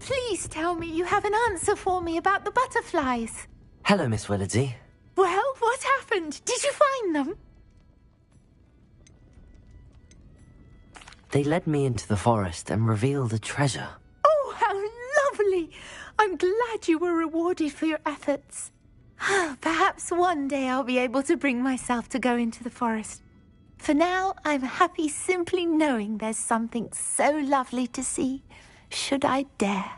please tell me you have an answer for me about the butterflies. Hello, Miss Willardsey. Well, what happened? Did you find them? They led me into the forest and revealed a treasure. Oh, how lovely! I'm glad you were rewarded for your efforts. Perhaps one day I'll be able to bring myself to go into the forest. For now, I'm happy simply knowing there's something so lovely to see, should I dare.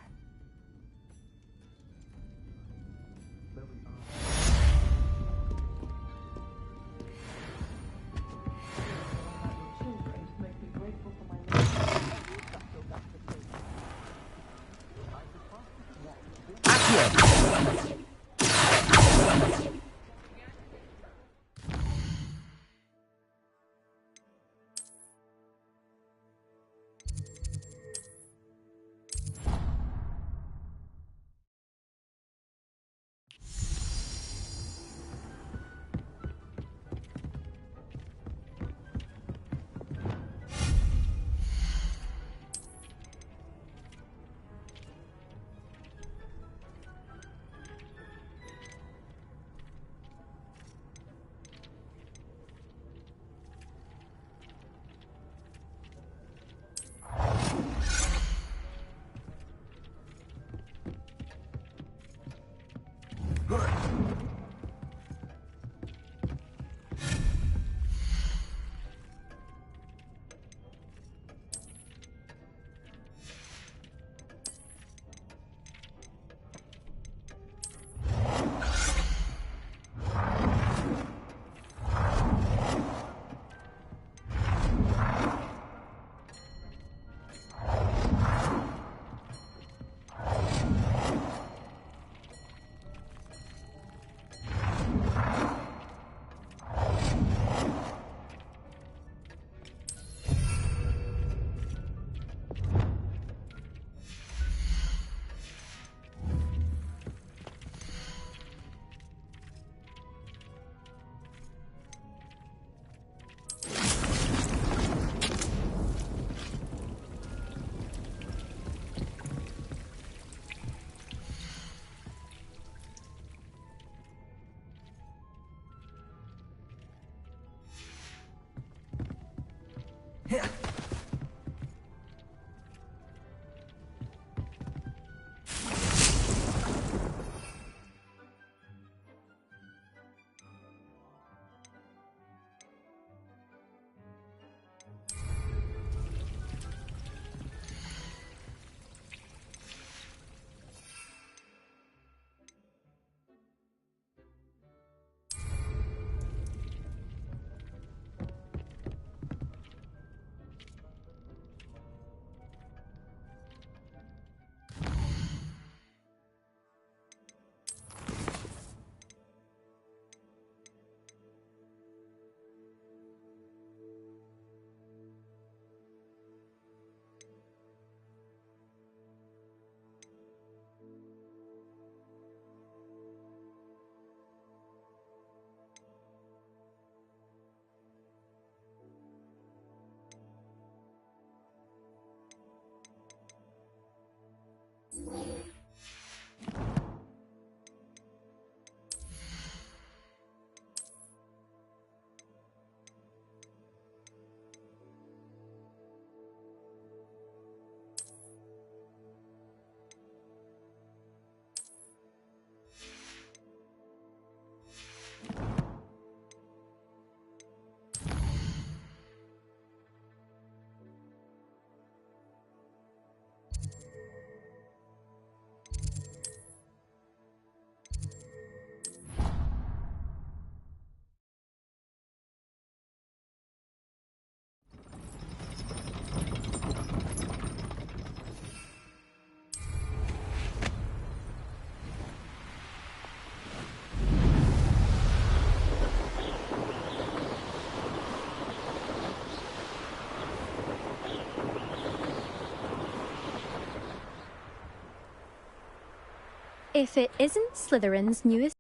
If it isn't Slytherin's newest...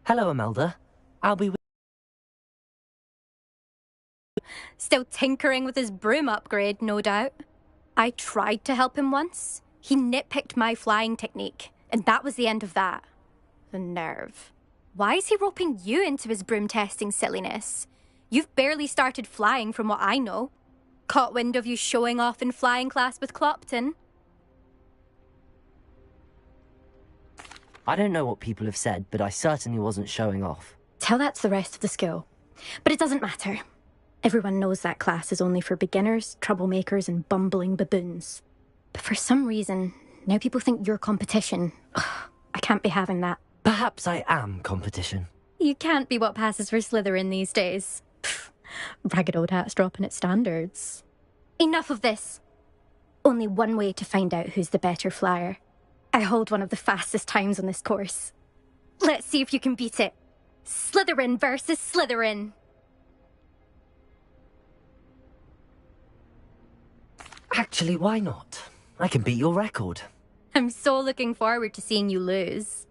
Hello, Imelda. I'll be Still tinkering with his broom upgrade, no doubt. I tried to help him once. He nitpicked my flying technique, and that was the end of that. The nerve. Why is he roping you into his broom testing silliness? You've barely started flying from what I know. Caught wind of you showing off in flying class with Clopton. I don't know what people have said, but I certainly wasn't showing off. Tell that to the rest of the school. But it doesn't matter. Everyone knows that class is only for beginners, troublemakers, and bumbling baboons. But for some reason, now people think you're competition. Ugh, I can't be having that. Perhaps I am competition. You can't be what passes for Slytherin these days. Pfft, ragged old hat's dropping its standards. Enough of this. Only one way to find out who's the better flyer. I hold one of the fastest times on this course. Let's see if you can beat it. Slytherin versus Slytherin. Actually, why not? I can beat your record. I'm so looking forward to seeing you lose.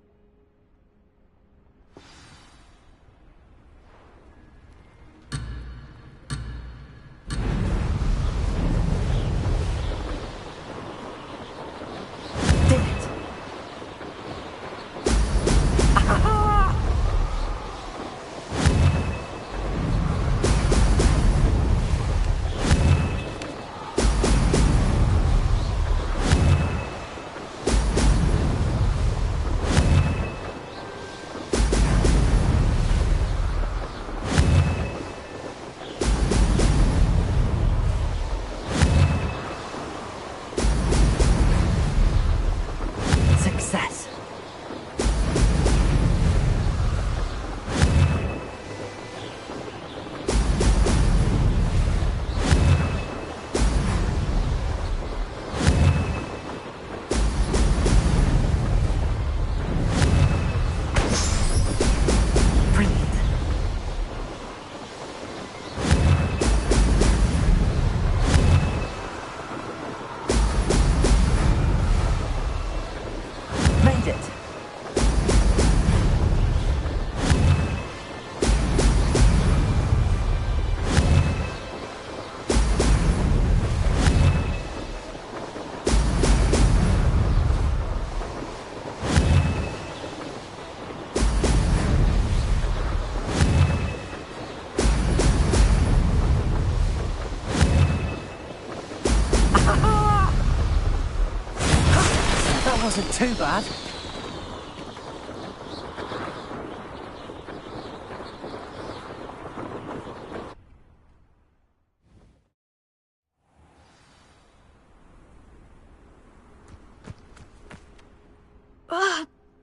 Wasn't too bad.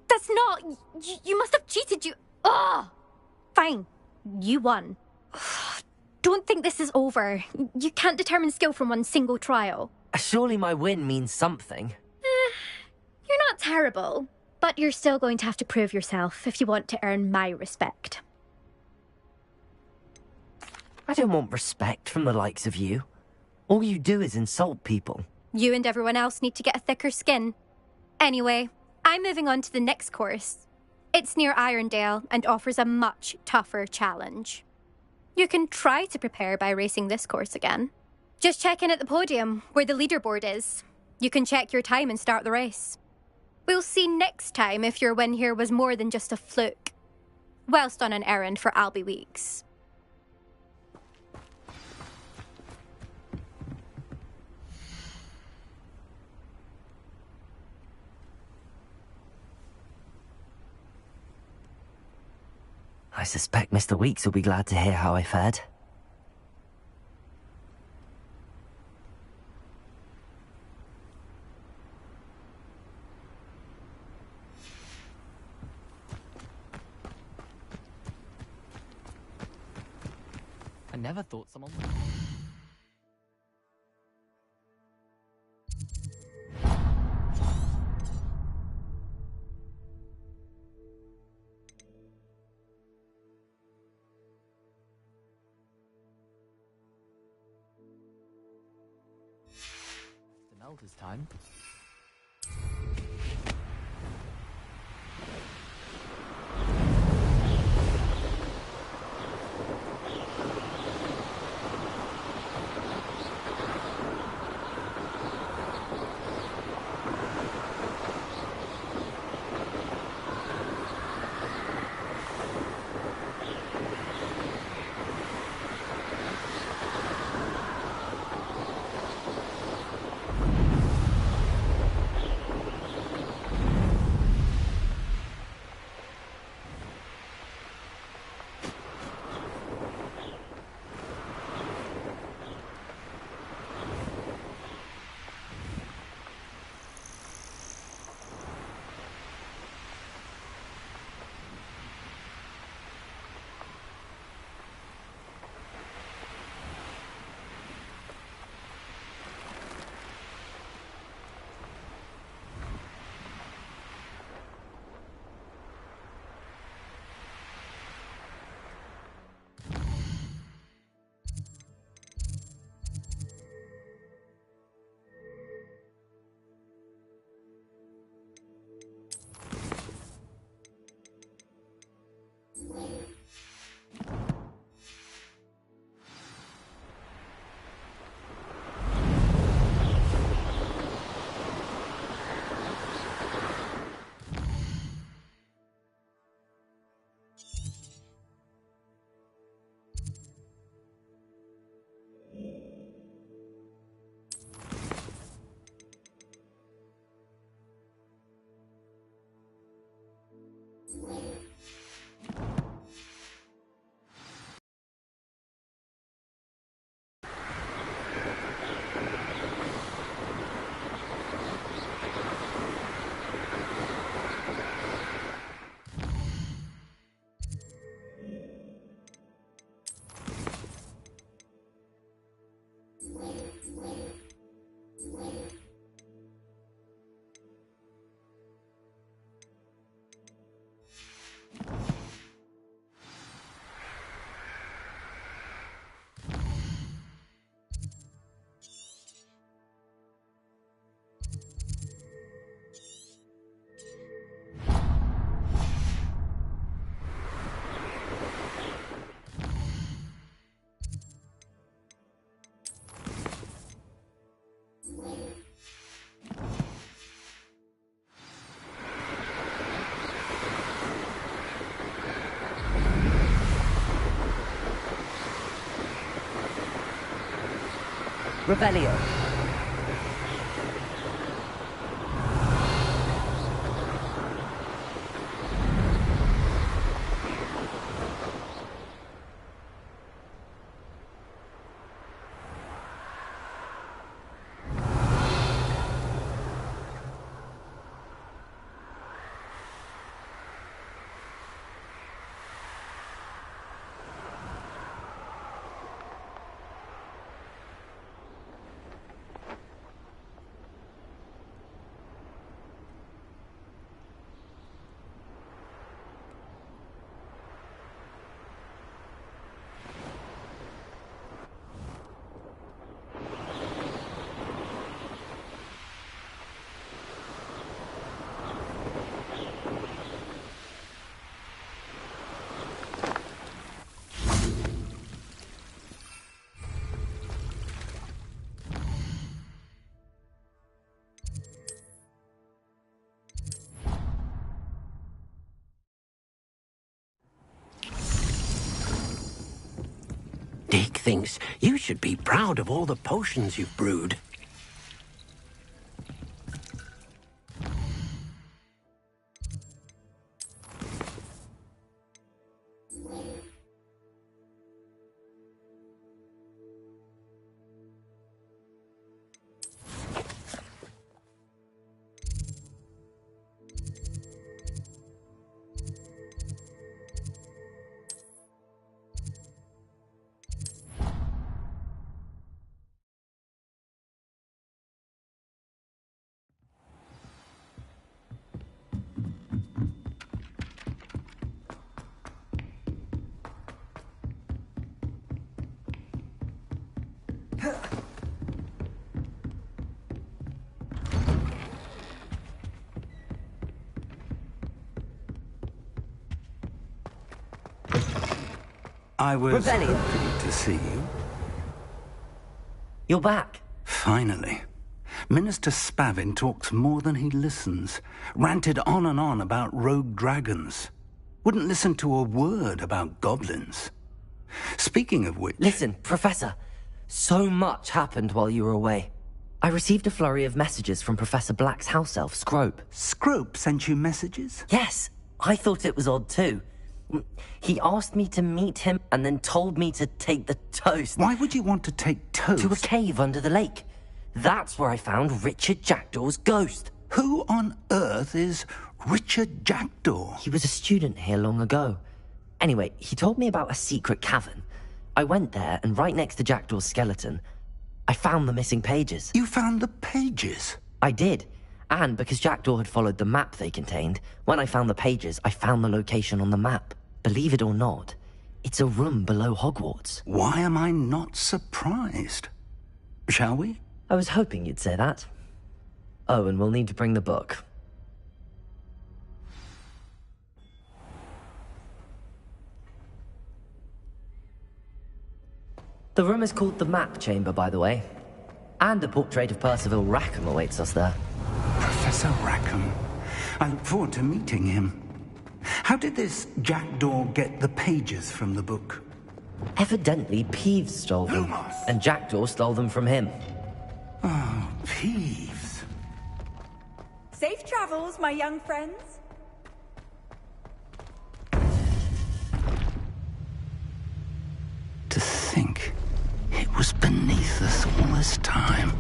That's not... You must have cheated, you... Ugh! Fine. You won. Don't think this is over. You can't determine skill from one single trial. Surely my win means something. You're not terrible, but you're still going to have to prove yourself if you want to earn my respect. I don't want respect from the likes of you. All you do is insult people. You and everyone else need to get a thicker skin. Anyway, I'm moving on to the next course. It's near Irondale and offers a much tougher challenge. You can try to prepare by racing this course again. Just check in at the podium, where the leaderboard is. You can check your time and start the race. We'll see next time if your win here was more than just a fluke. Whilst on an errand for Albie Weeks. I suspect Mr. Weeks will be glad to hear how I fared. I never thought someone would... Elder's time. Revelio. Dick thinks you should be proud of all the potions you've brewed. I was Revelio. hoping to see you. You're back. Finally. Minister Spavin talks more than he listens. Ranted on and on about rogue dragons. Wouldn't listen to a word about goblins. Speaking of which... Listen, Professor. So much happened while you were away. I received a flurry of messages from Professor Black's house elf, Scrope. Scrope sent you messages? Yes, I thought it was odd too. He asked me to meet him and then told me to take the toast. Why would you want to take toast? To a cave under the lake. That's where I found Richard Jackdaw's ghost. Who on earth is Richard Jackdaw? He was a student here long ago. Anyway, he told me about a secret cavern. I went there, and right next to Jackdaw's skeleton, I found the missing pages. You found the pages? I did. And because Jackdaw had followed the map they contained, when I found the pages, I found the location on the map. Believe it or not, it's a room below Hogwarts. Why am I not surprised? Shall we? I was hoping you'd say that. Oh, and we'll need to bring the book. The room is called the Map Chamber, by the way. And a portrait of Percival Rackham awaits us there. Professor Rackham. I look forward to meeting him. How did this Jackdaw get the pages from the book? Evidently, Peeves stole them. And Jackdaw stole them from him. Oh, Peeves. Safe travels, my young friends. To think it was beneath us all this time.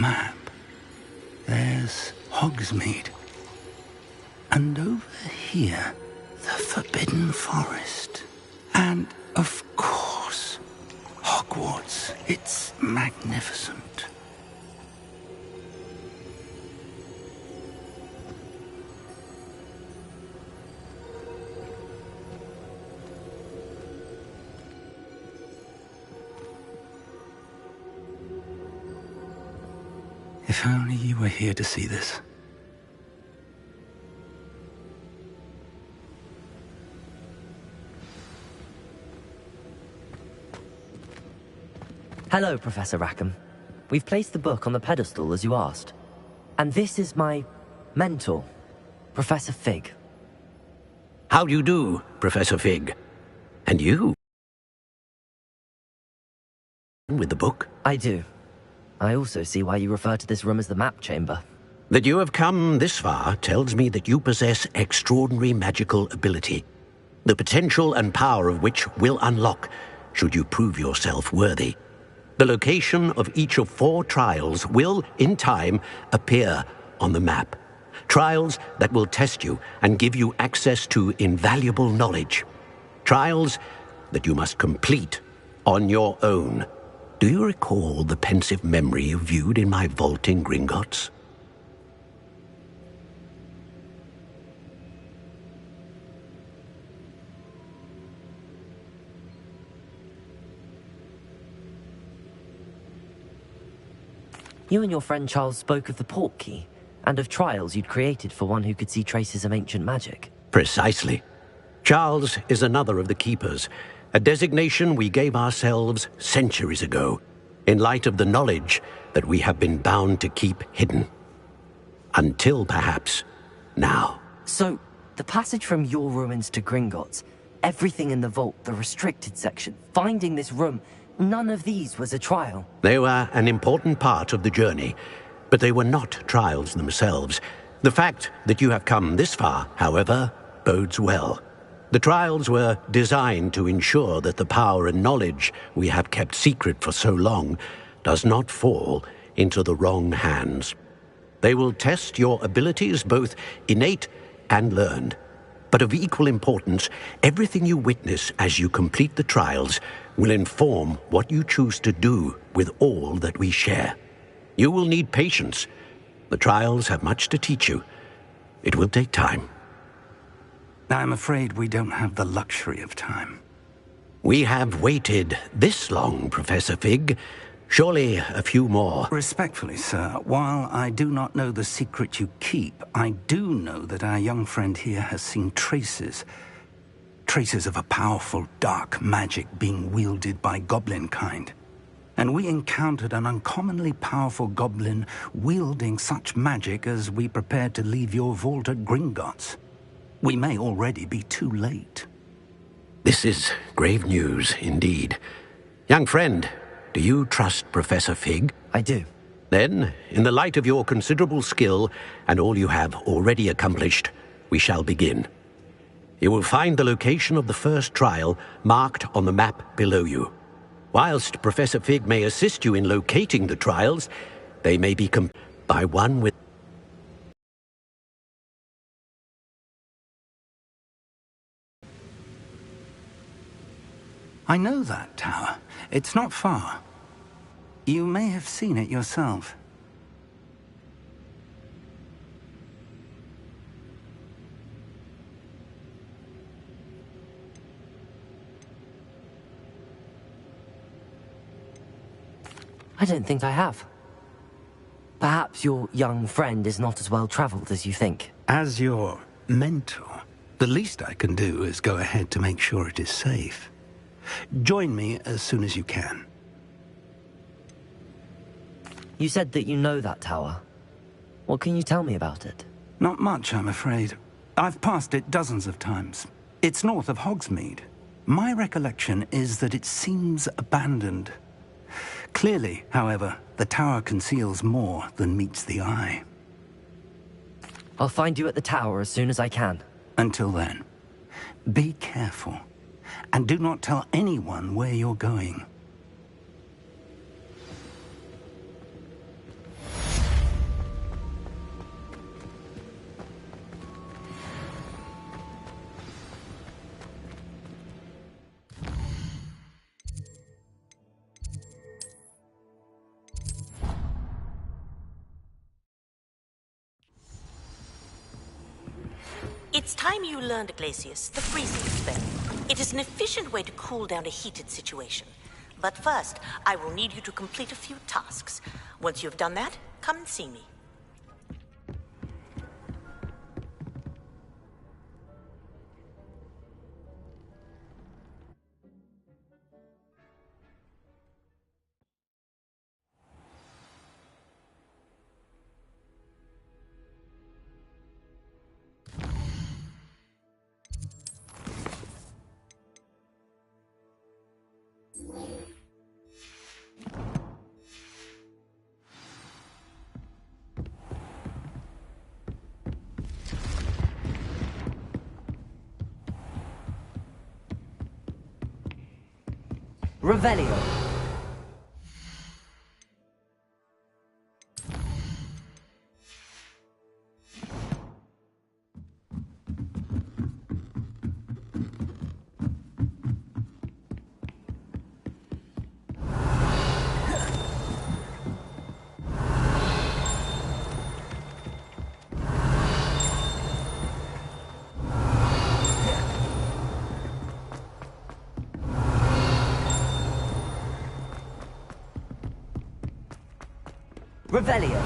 map, there's Hogsmeade. And over here, the Forbidden Forest. And, of course, Hogwarts. It's magnificent. If only you were here to see this. Hello, Professor Rackham. We've placed the book on the pedestal as you asked. And this is my mentor, Professor Fig. How do you do, Professor Fig? And you? With the book? I do. I also see why you refer to this room as the map chamber. That you have come this far tells me that you possess extraordinary magical ability, the potential and power of which will unlock should you prove yourself worthy. The location of each of 4 trials will, in time, appear on the map. Trials that will test you and give you access to invaluable knowledge. Trials that you must complete on your own. Do you recall the pensive memory you viewed in my vault in Gringotts? You and your friend Charles spoke of the portkey, and of trials you'd created for one who could see traces of ancient magic. Precisely. Charles is another of the keepers, a designation we gave ourselves centuries ago, in light of the knowledge that we have been bound to keep hidden. Until, perhaps, now. So, the passage from your ruins to Gringotts, everything in the vault, the restricted section, finding this room, none of these was a trial. They were an important part of the journey, but they were not trials themselves. The fact that you have come this far, however, bodes well. The trials were designed to ensure that the power and knowledge we have kept secret for so long does not fall into the wrong hands. They will test your abilities, both innate and learned. But of equal importance, everything you witness as you complete the trials will inform what you choose to do with all that we share. You will need patience. The trials have much to teach you. It will take time. I'm afraid we don't have the luxury of time. We have waited this long, Professor Fig. Surely a few more. Respectfully, sir, while I do not know the secret you keep, I do know that our young friend here has seen traces of a powerful dark magic being wielded by goblin kind. And we encountered an uncommonly powerful goblin wielding such magic as we prepared to leave your vault at Gringotts. We may already be too late. This is grave news indeed. Young friend, do you trust Professor Fig? I do. Then, in the light of your considerable skill and all you have already accomplished, we shall begin. You will find the location of the first trial marked on the map below you. Whilst Professor Fig may assist you in locating the trials, they may be by one with... I know that tower. It's not far. You may have seen it yourself. I don't think I have. Perhaps your young friend is not as well traveled as you think. As your mentor, the least I can do is go ahead to make sure it is safe. Join me as soon as you can. You said that you know that tower. What can you tell me about it? Not much, I'm afraid. I've passed it dozens of times. It's north of Hogsmeade. My recollection is that it seems abandoned. Clearly, however, the tower conceals more than meets the eye. I'll find you at the tower as soon as I can. Until then, be careful. And do not tell anyone where you're going. It's time you learned, Glacius, the freezing spell. It is an efficient way to cool down a heated situation. But first, I will need you to complete a few tasks. Once you have done that, come and see me. Revelio. Revelio.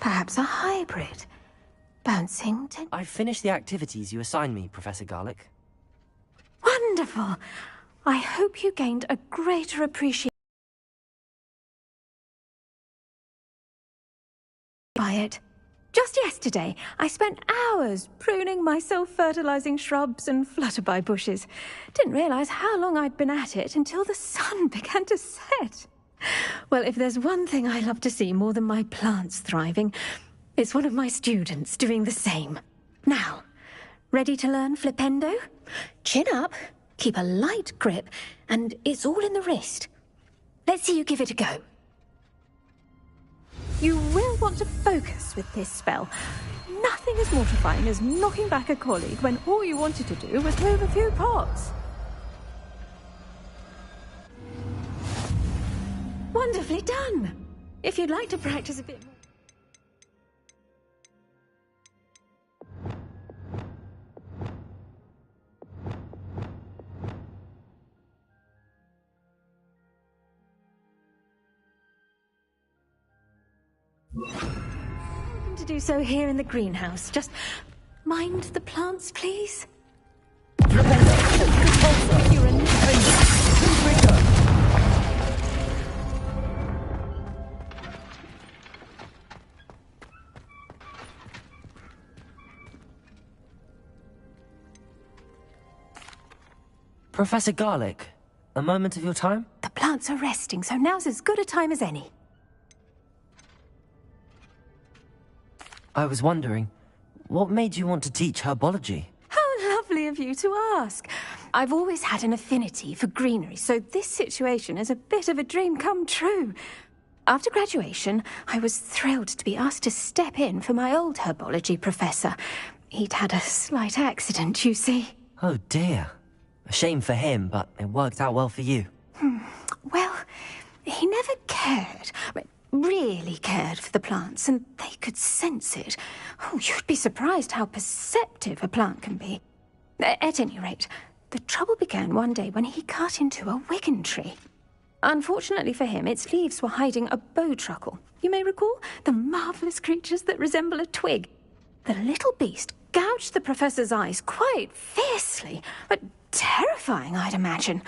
Perhaps a hybrid. Bouncing to... I've finished the activities you assigned me, Professor Garlick. Wonderful! I hope you gained a greater appreciation by it. Just yesterday, I spent hours pruning my self-fertilizing shrubs and flutterby bushes. Didn't realize how long I'd been at it until the sun began to set. Well, if there's one thing I love to see more than my plants thriving, it's one of my students doing the same. Now, ready to learn Flipendo? Chin up, keep a light grip, and it's all in the wrist. Let's see you give it a go. You will want to focus with this spell. Nothing as mortifying as knocking back a colleague when all you wanted to do was move a few pots. Wonderfully done. If you'd like to practice a bit more... to do so here in the greenhouse. Just mind the plants, please. You're a... Professor Garlick, a moment of your time? The plants are resting, so now's as good a time as any. I was wondering, what made you want to teach herbology? How lovely of you to ask. I've always had an affinity for greenery, so this situation is a bit of a dream come true. After graduation, I was thrilled to be asked to step in for my old herbology professor. He'd had a slight accident, you see. Oh dear. A shame for him, but it worked out well for you. Well, he never cared, really cared for the plants, and they could sense it. Oh, you'd be surprised how perceptive a plant can be. At any rate, the trouble began one day when he cut into a wigan tree. Unfortunately for him, its leaves were hiding a bowtruckle. You may recall the marvellous creatures that resemble a twig. The little beast gouged the professor's eyes quite fiercely, but terrifying, I'd imagine.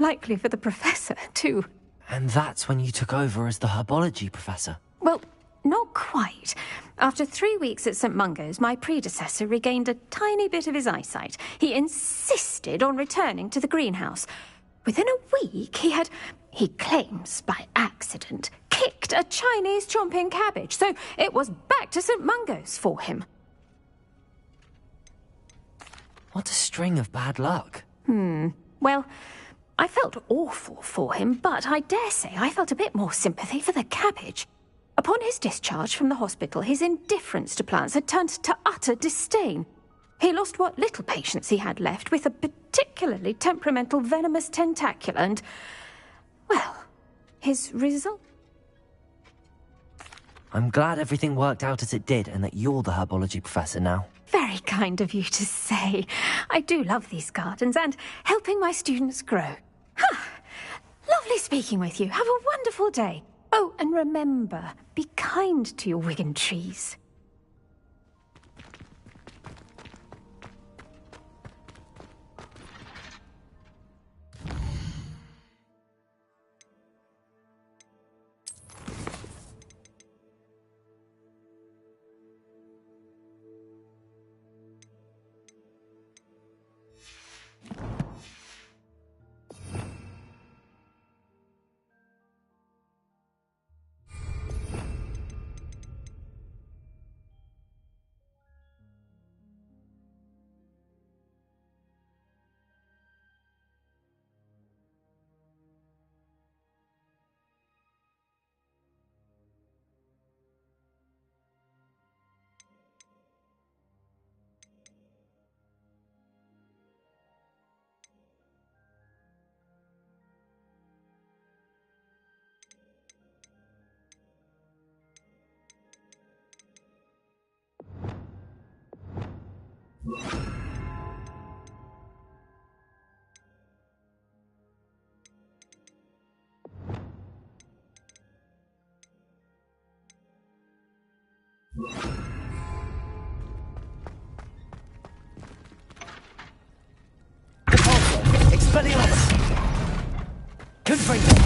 Likely for the professor, too. And that's when you took over as the herbology professor? Well, not quite. After 3 weeks at St. Mungo's, my predecessor regained a tiny bit of his eyesight. He insisted on returning to the greenhouse. Within a week, he claims by accident, kicked a Chinese chomping cabbage, so it was back to St. Mungo's for him. What a string of bad luck. Well, I felt awful for him, but I dare say I felt a bit more sympathy for the cabbage. Upon his discharge from the hospital, his indifference to plants had turned to utter disdain. He lost what little patience he had left with a particularly temperamental venomous tentacula and, well, his result... I'm glad everything worked out as it did and that you're the herbology professor now. Very kind of you to say. I do love these gardens and helping my students grow. Lovely speaking with you. Have a wonderful day. Oh, and remember, be kind to your Wigan trees. Expelliarmus! Confringo!